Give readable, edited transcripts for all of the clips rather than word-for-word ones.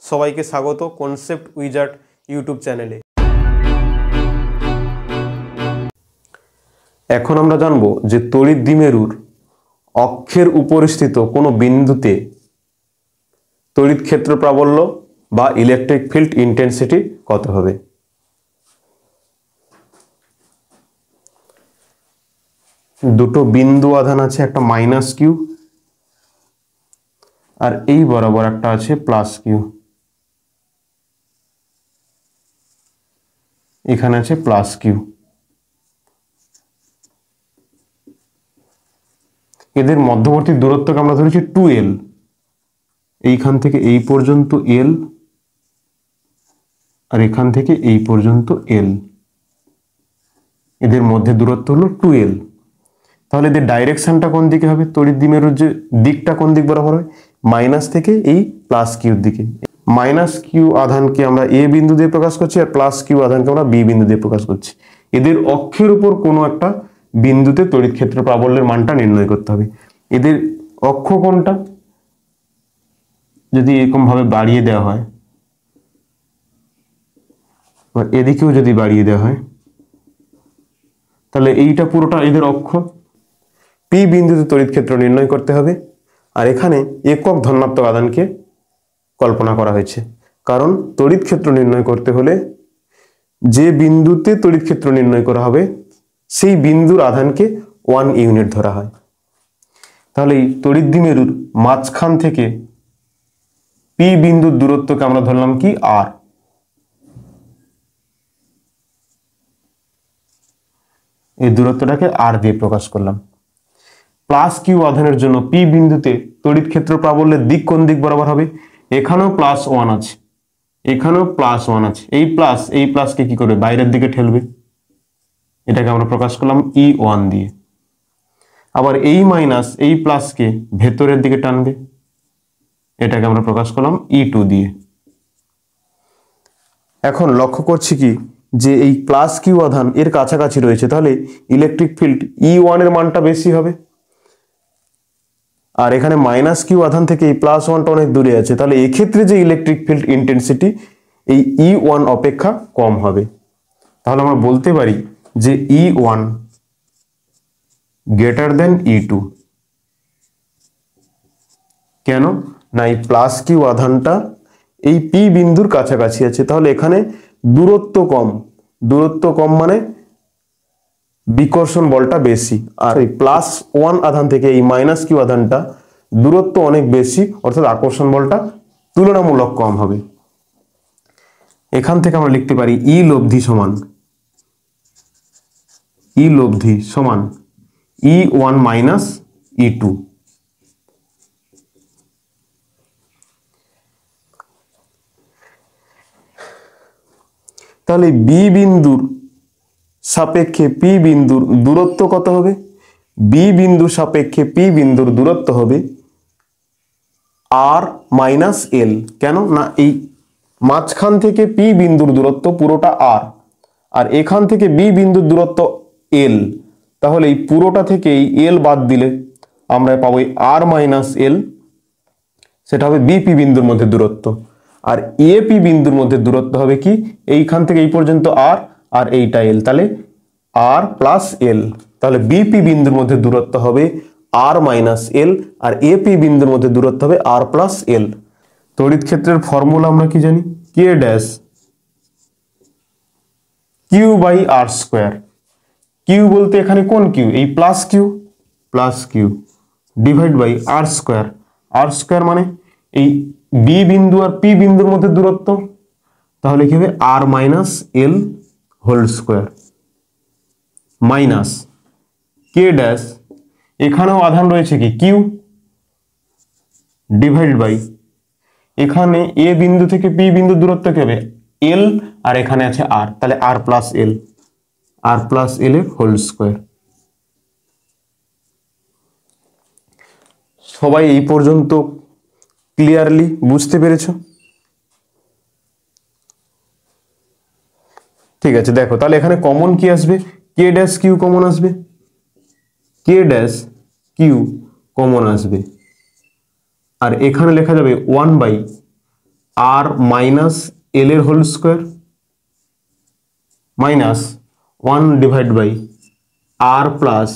সবাইকে স্বাগত concept wizard YouTube চ্যানেলে। এখন আমরা জানব যে তড়িৎ দ্বিমেরুর অক্ষের উপরিস্থিত কোনো বিন্দুতে তড়িৎ ক্ষেত্র প্রাবল্য বা ইলেকট্রিক ফিল্ড ইন্টেন্সিটি কত হবে। দুটো বিন্দু আধান আছে, একটা মাইনাস কিউ আর এই বরাবর একটা আছে প্লাস কিউ, এখানে আছে প্লাস কিউ। এদের মধ্যবর্তী দূরত্বকে আমরা ধরেছি 2l, এইখান থেকে এই পর্যন্ত l আর এখান থেকে এই পর্যন্ত l, এদের মধ্যে দূরত্ব হলো 2l। তাহলে এদের ডাইরেকশনটা কোন দিকে হবে, তড়িৎ দ্বিমেরুর যে দিকটা কোন দিক বরাবর হয়, মাইনাস থেকে এই প্লাস কিউর দিকে। মাইনাস কিউ আধানকে আমরা এ বিন্দু দিয়ে প্রকাশ করছি আর প্লাস কিউ আধানকে আমরা বি বিন্দু দিয়ে প্রকাশ করছি। এদের অক্ষের উপর কোনো একটা বিন্দুতে তড়িৎ ক্ষেত্র প্রাবল্যের মানটা নির্ণয় করতে হবে। এদের অক্ষ কোনটা, যদি এরকম ভাবে বাড়িয়ে দেওয়া হয়, এদিকেও যদি বাড়িয়ে দেওয়া হয়, তাহলে এইটা পুরোটা এদের অক্ষ। পি বিন্দুতে তড়িৎ ক্ষেত্র নির্ণয় করতে হবে আর এখানে একক ধনাত্মক আধানকে কল্পনা করা হয়েছে, কারণ তড়িৎ ক্ষেত্র নির্ণয় করতে হলে যে বিন্দুতে তড়িৎ ক্ষেত্র নির্ণয় করা হবে সেই বিন্দুর আধানকে 1 ইউনিট ধরা হয়। তাহলে এই তড়িৎ দ্বিমেরুর মাঝখান থেকে পি বিন্দুর দূরত্বকে আমরা ধরলাম কি আর। এই দূরত্বটাকে আর দিয়ে প্রকাশ করলাম। প্লাস কিউ আধানের জন্য পি বিন্দুতে তড়িৎ ক্ষেত্র প্রাবল্যের দিক কোন দিক বরাবর হবে, এখানেও +1 আছে, এখানেও +1 আছে। এই প্লাসকে কি করবে, বাইরের দিকে ঠেলবে, এটাকে আমরা প্রকাশ করলাম E1 দিয়ে। আবার এই মাইনাস এই প্লাসকে ভেতরের দিকে টানবে, এটাকে আমরা প্রকাশ করলাম E2 দিয়ে। এখন লক্ষ্য করছি কি যে এই প্লাস কিউ আধান এর কাছাকাছি রয়েছে, তাহলে ইলেকট্রিক ফিল্ড E1 এর মানটা বেশি হবে। আর এখানে মাইনাস কিউ আধান থেকে এই +1টা অনেক দূরে আছে, তাহলে এক্ষেত্রে যে ইলেকট্রিক ফিল্ড ইন্টেন্সিটি এই E1 অপেক্ষা কম হবে। তাহলে আমরা বলতে পারি যে E1 গ্রেটার দেন E2। কেন না, এই প্লাস কিউ আধানটা এই পি বিন্দুর কাছাকাছি আছে, তাহলে এখানে দূরত্ব কম মানে বিকর্ষণ বলটা বেশি। আর এই +1 আধান থেকে এই মাইনাস কিউ আধানটা দূরত্ব অনেক বেশি, অর্থাৎ আকর্ষণ বলটা তুলনামূলক কম হবে। এখান থেকে আমরা লিখতে পারি ই লব্ধি সমান E1 মাইনাস E2। তাহলে বি বিন্দুর সাপেক্ষে পি বিন্দুর দূরত্ব কত হবে, বি বিন্দুর সাপেক্ষে পি বিন্দুর দূরত্ব হবে আর মাইনাস এল। কেন না, এই মাঝখান থেকে পি বিন্দুর দূরত্ব পুরোটা আর এখান থেকে বি বিন্দুর দূরত্ব এল, তাহলে এই পুরোটা থেকে এই এল বাদ দিলে আমরা পাবো আর মাইনাস এল, সেটা হবে বিপি বিন্দুর মধ্যে দূরত্ব। আর এপি বিন্দুর মধ্যে দূরত্ব হবে কি, এইখান থেকে এই পর্যন্ত আর এইটা এল, তাহলে আর প্লাস এল। তাহলে বিপি বিন্দুর মধ্যে দূরত্ব হবে আর মাইনাস এল আর এপি বিন্দুর মধ্যে দূরত্ব হবে আর প্লাস এল। তড়িৎ ক্ষেত্রের ফর্মুলা আমরা কি জানি, K dash Q by R square. Q বলতে এখানে কোন কিউ, এই plus Q divide by R square মানে এই বি বিন্দু আর পি বিন্দুর মধ্যে দূরত্ব, তাহলে কি হবে আর minus L whole square minus K dash, এখানেও আধান রয়েছে কি কিউ, ডিভাইড বাই এখানে এ বিন্দু থেকে পি বিন্দু দূরত্ব কি হবে এল আর এখানে আছে আর, তাহলে আর প্লাস এল এর হোল স্কোয়ার। সবাই এই পর্যন্ত ক্লিয়ারলি বুঝতে পেরেছ? ঠিক আছে, দেখো তাহলে এখানে কমন কি আসবে, কে ড্যাশ কিউ কমন আসবে, আর এখানে লেখা যাবে 1 বাই আর মাইনাস এল এর whole square minus 1 divide by আর প্লাস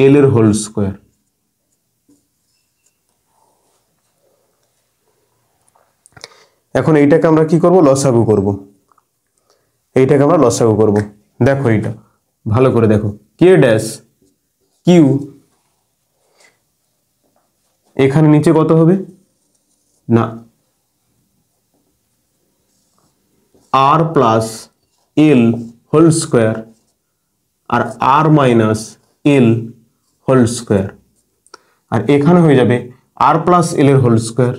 এল এর হোল স্কোয়ার। এখন এইটাকে আমরা কি করব, লসাগু করব। এইটাকে আমরা লসাগু করব। দেখো এইটা ভালো করে দেখো, কে ড্যাশ কিউ, এখানে নিচে কত হবে না আর প্লাস এল হোল স্কোয়ার আর আর মাইনাস এল হোল স্কোয়ার, আর এখানে হয়ে যাবে আর প্লাস এল এর হোল স্কোয়ার,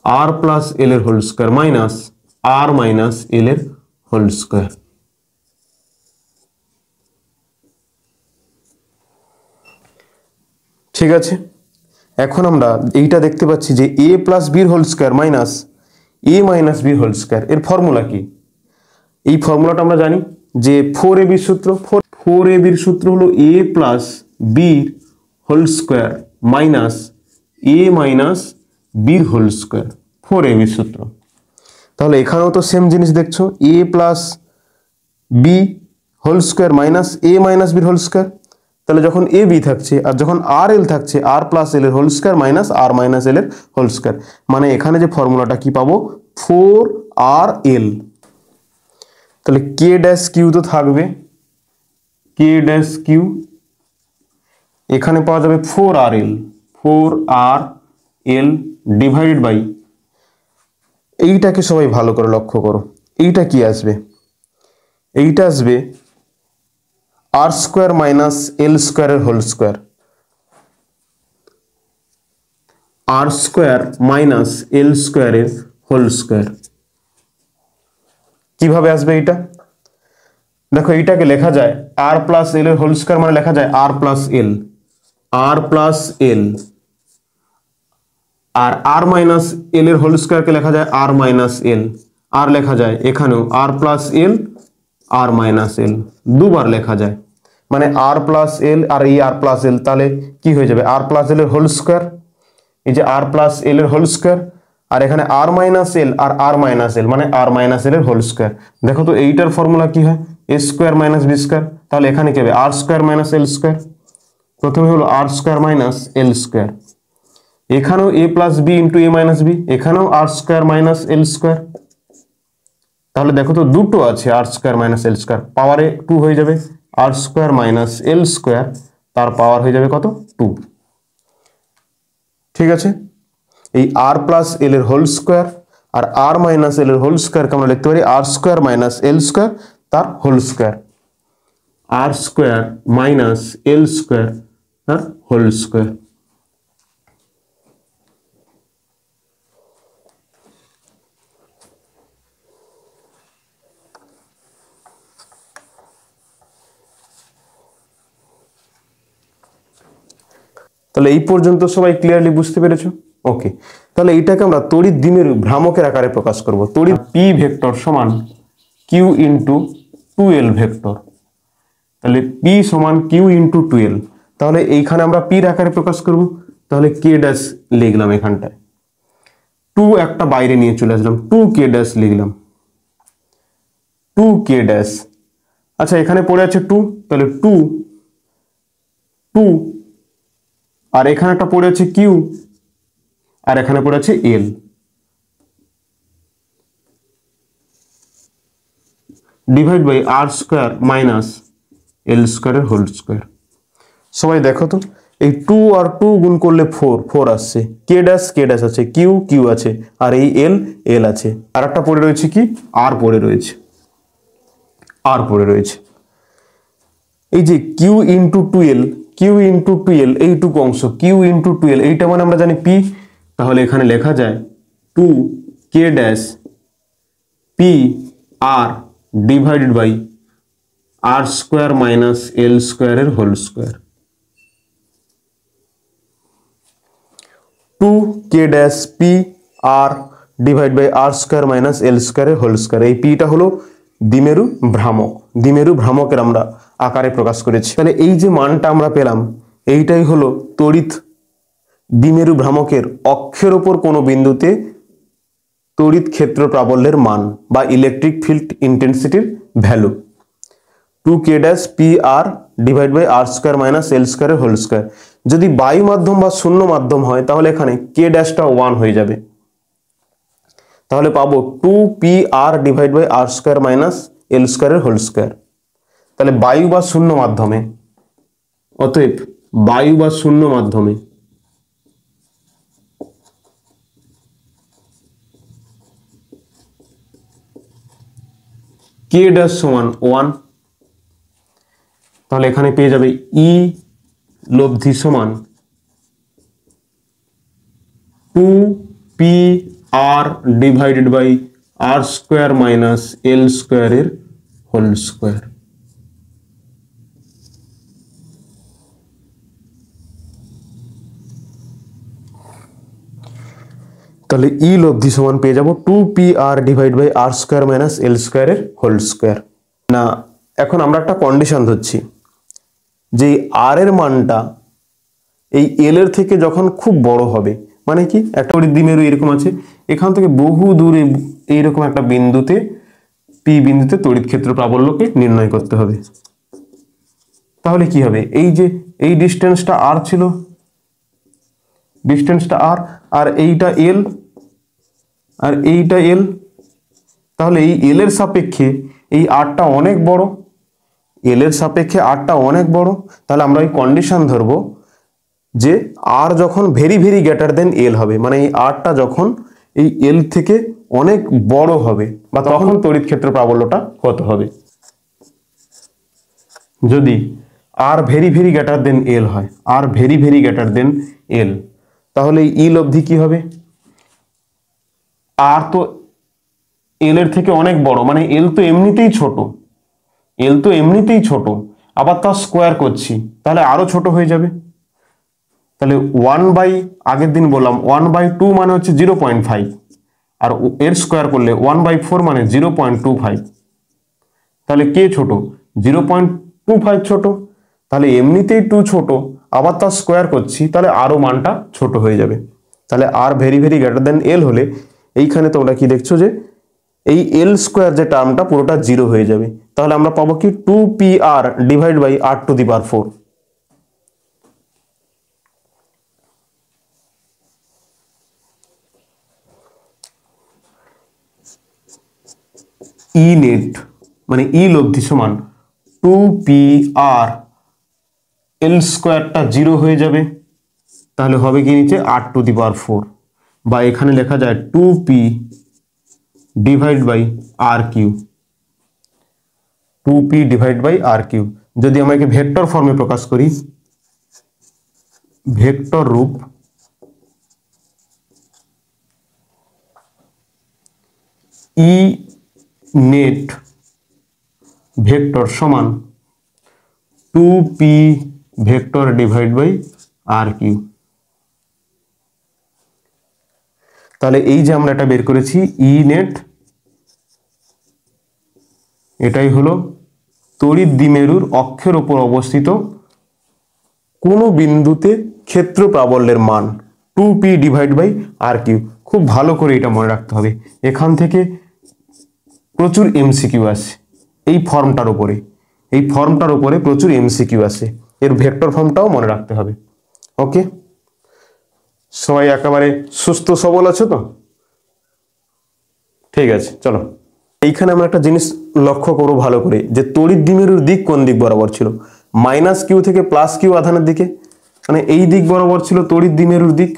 আর প্লাস এল এর হোল স্কোয়ার মাইনাস আর মাইনাস এল এর হোল স্কোয়ার। ঠিক আছে, এখন আমরা এইটা দেখতে পাচ্ছি যে এ প্লাস বির whole square minus A minus বির হোল স্কোয়ার, এর ফর্মুলা কি? এই ফর্মুলাটা আমরা জানি যে 4ab সূত্র। 4ab সূত্র হলো এ প্লাস বির whole square minus A minus বির হোল স্কোয়ার, 4ab সূত্র। তাহলে এখানেও তো সেম জিনিস দেখছো, A plus B whole square minus A minus বির হোল স্কোয়ার। তাহলে যখন এ বি থাকছে আর যখন আর এল থাকছে, আর প্লাস এল এর হোল স্কোয়ার মাইনাস আর মাইনাস এল এর হোল স্কোয়ার, মানে এখানে যে ফর্মুলাটা কি পাবো, 4rl। তাহলে কে ড্যাশ কিউ তো থাকবে, কে ড্যাশ কিউ, এখানে পাওয়া যাবে 4rl, 4rl ডিভাইডেড বাই, এইটাকে সবাই ভালো করে লক্ষ্য করো, এইটা কি আসবে, এইটা আসবে আর স্কোয়ার মাইনাস এল স্কোয়ারের হোল স্কোয়ার, আর স্কোয়ার মাইনাস এল স্কোয়ারের হোল স্কোয়ার। কিভাবে আসবে এইটা? দেখো এইটাকে লেখা যায় আর প্লাস এল এর হোল স্কোয়ার, মানে লেখা যায় আর প্লাস এল, আর প্লাস এল, আর আর মাইনাস এল এর হোল স্কোয়ারকে লেখা যায় আর মাইনাস এল, আর লেখা যায় এখানেও আর প্লাস এল আর মাইনাস এল, দুবার লেখা যায়, মানে আর প্লাস এল আর এই আর প্লাস এল, তাহলে কি হয়ে যাবে আর প্লাস এল এর হোল স্কোয়ার, এই যে আর প্লাস এল এর হোল স্কোয়ার, আর এখানে আর মাইনাস এল আর আর মাইনাস এল, মানে আর মাইনাস এল এর হোল স্কোয়ার। দেখো তো এইটার ফর্মুলা কি হয়, এ স্কোয়ার মাইনাস বি স্কোয়ার, তাহলে এখানে কি হবে আর স্কোয়ার মাইনাস এল স্কোয়ার, প্রথমে হলো আর স্কোয়ার মাইনাস এল স্কোয়ার, এখানেও এ প্লাস বি ইন্টু এ মাইনাস বি, এখানেও আর স্কোয়ার মাইনাস এল স্কোয়ার। তাহলে দেখো তো দুটো আছে আর স্কোয়ার মাইনাস এল স্কোয়ার, পাওয়ারে 2 হয়ে যাবে, আর স্কোয়ার মাইনাস এল স্কোয়ার, তার পাওয়ার হয়ে যাবে কত 2। ঠিক আছে, এই আর প্লাস এল এর হোল স্কোয়ার আর আর মাইনাস এল এর হোল স্কোয়ারকে আমরা লিখতে পারি আর স্কোয়ার মাইনাস এল স্কোয়ার তার হোল স্কোয়ার, আর স্কোয়ার মাইনাস এল স্কোয়ার তার হোল স্কোয়ার। তাহলে এই পর্যন্ত সবাই ক্লিয়ারলি বুঝতে পেরেছো? ওকে, তাহলে এইটাকে আমরা তড়িৎ দ্বিমেরু ভ্রামকের আকারে প্রকাশ করব। তড়িৎ পি ভেক্টর সমান কিউ ইন্টু 2l ভেক্টর, তাহলে পি সমান কিউ ইন্টু 2l, তাহলে এইখানে আমরা পির আকারে প্রকাশ করব। তাহলে কে ড্যাশ লিখলাম, এখানটায় 2 একটা বাইরে নিয়ে চলে আসলাম, 2k ড্যাশ লিখলাম, 2k ড্যাশ। আচ্ছা এখানে পড়ে আছে 2, তাহলে 2 2, আর এখানে একটা পড়ে আছে কিউ, আর এখানে পড়ে আছে L, divide by R square minus L স্কোয়ারের হোল স্কোয়ার। সবাই দেখো তো, এই 2 আর 2 গুণ করলে 4 আসছে, কে ড্যাশ আছে, কিউ আছে, আর এই এল আছে, আর একটা পড়ে রয়েছে কি আর পড়ে রয়েছে, এই যে কিউ ইন্টু 2l, এইটুকু অংশ কিউ ইন্টু 2l, এইটা মানে আমরা জানি পি, তাহলে এখানে লেখা যায় 2k dash P R divided by R square minus L স্কোয়ারের whole square, 2k dash P R divide by R square minus L স্কোয়ারের হোল স্কোয়ার। এই পিটা হলো দ্বিমেরু ভ্রামক, দ্বিমেরু ভ্রামকের আমরা আকারে প্রকাশ করেছি। তাহলে এই যে মানটা আমরা পেলাম, এইটাই হলো তড়িৎ দ্বিমেরু ভ্রামকের অক্ষের ওপর কোনো বিন্দুতে তড়িৎ ক্ষেত্র প্রাবল্যের মান বা ইলেকট্রিক ফিল্ড ইন্টেন্সিটির value 2k dash P R divide by R square minus L স্কোয়ারের হোল স্কোয়ার। যদি বায়ু মাধ্যম বা শূন্য মাধ্যম হয় তাহলে এখানে কে ড্যাশটা 1 হয়ে যাবে, তাহলে পাবো 2pr divide by R square minus L স্কোয়ারের হোল স্কোয়ার। তাহলে বায়ু বা শূন্য মাধ্যমে, অতএব বায়ু বা শূন্য মাধ্যমে কে ড্যাশ সমান 1, তাহলে এখানে পেয়ে যাবে ই লব্ধি সমান 2pr divided by R square minus L স্কোয়ারের হোল স্কোয়ার। তাহলে ই লব্ধি সমান পেয়ে যাব 2pr divide by R square minus L স্কোয়ারের হোল স্কোয়ার। না, এখন আমরা একটা কন্ডিশন ধরছি যে আর এর মানটা এই এল এর থেকে যখন খুব বড় হবে, মানে কি একটা দ্বিমেরু এরকম আছে, এখান থেকে বহু দূরে এইরকম একটা বিন্দুতে পি বিন্দুতে তড়িৎ ক্ষেত্র প্রাবল্যকে নির্ণয় করতে হবে। তাহলে কি হবে, এই যে এই ডিস্টেন্সটা আর ছিল, ডিস্টেন্সটা আর, আর এইটা এল, আর এইটা এল, তাহলে এই এল এর সাপেক্ষে এই আরটা অনেক বড়, এল এর সাপেক্ষে আরটা অনেক বড়। তাহলে আমরা এই কন্ডিশন ধরবো যে আর যখন ভেরি ভেরি গ্রেটার দেন এল হবে, মানে এই আরটা যখন এই এল থেকে অনেক বড় হবে, বা তখন তড়িৎ ক্ষেত্র প্রাবল্যটা কত হবে। যদি R very very greater than L হয়, R very very greater than L, তাহলে ই লব্ধি কি হবে, আর তো এল এর থেকে অনেক বড়, মানে এল তো এমনিতেই ছোট, এল তো এমনিতেই ছোট, আবার তার স্কোয়ার করছি, তাহলে আরো ছোট হয়ে যাবে। তাহলে 1/, আগের দিন বললাম 1/2 মানে হচ্ছে 0.5, আর এর স্কোয়ার করলে 1/4 মানে 0.25, তাহলে কে ছোট, 0.25 ছোট, তাহলে এমনিতেই 2 ছোট, আবার তার স্কোয়ার করছি, তাহলে আরো মানটা ছোট হয়ে যাবে। তাহলে R very very greater than L হলে এইখানে তোমরা কি দেখছো যে এই এল স্কোয়ার যে টার্মটা পুরোটা 0 হয়ে যাবে। তাহলে আমরা পাবো কি 2pr divide by r to the power 4। E net মানে ই লব্ধি সমান 2pr, এল স্কোয়ারটা 0 হয়ে যাবে, তাহলে হবে কি নিচে আর টু দি পাওয়ার 4, বা এখানে লেখা যায় 2p divide by r cube, 2p divide by r cube. যদি আমরা একে ভেক্টর ফর্মে প্রকাশ করি, ভেক্টর রূপ, ই নেট ভেক্টর সমান 2p vector divide by r cube. তাহলে এই যে আমরা এটা বের করেছি ই নেট, এটাই হলো তড়িৎ দ্বিমেরুর অক্ষের উপর অবস্থিত কোন বিন্দুতে ক্ষেত্র প্রাবল্যের মান 2p divide by r Q. খুব ভালো করে এটা মনে রাখতে হবে, এখান থেকে প্রচুর এমসিকিউ আসে এই ফর্মটার উপরে, এই ফর্মটার উপরে প্রচুর এমসিকিউ আসে, এর ভেক্টর ফর্মটাও মনে রাখতে হবে। ওকে, সবাই একেবারে সুস্থ সবল আছে তো? ঠিক আছে, চলো এইখানে আমরা একটা জিনিস লক্ষ্য করবো ভালো করে, যে তড়িৎ দ্বিমেরুর দিক কোন দিক বরাবর ছিল, মাইনাস কিউ থেকে প্লাস কিউ আধানের দিকে, মানে এই দিক বরাবর ছিল তড়িৎ দ্বিমেরুর দিক।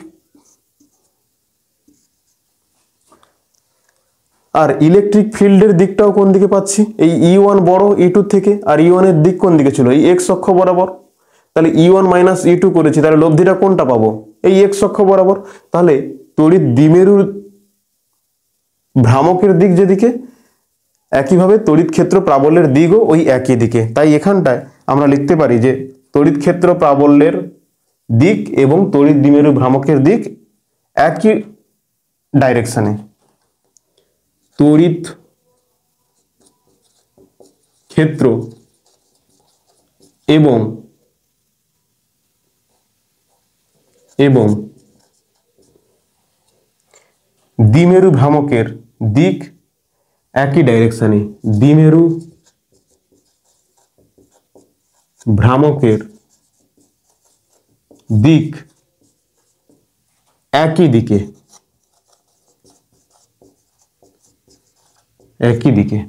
আর ইলেকট্রিক ফিল্ডের দিকটাও কোন দিকে পাচ্ছি, এই E1 বড় E2 থেকে, আর E1 এর দিক কোন দিকে ছিল, এই এক্স অক্ষ বরাবর। তাহলে E1 মাইনাস E2 করেছি, তাহলে লব্ধিটা কোনটা পাবো, এই এক্স অক্ষ বরাবর। তাহলে তড়িৎ দ্বিমেরুর ভ্রামকের দিক যেদিকে, একইভাবে তড়িৎ ক্ষেত্র প্রাবল্যের দিকও ওই একই দিকে। তাই এখানটায় আমরা লিখতে পারি যে তড়িৎ ক্ষেত্র প্রাবল্যের দিক এবং তড়িৎ দ্বিমেরু ভ্রামকের দিক একই ডাইরেকশনে। তড়িৎ ক্ষেত্র এবং দ্বিমেরু ভ্রামকের দিক একই ডাইরেকশনে, দ্বিমেরু ভ্রামকের দিক একই দিকে, একই দিকে।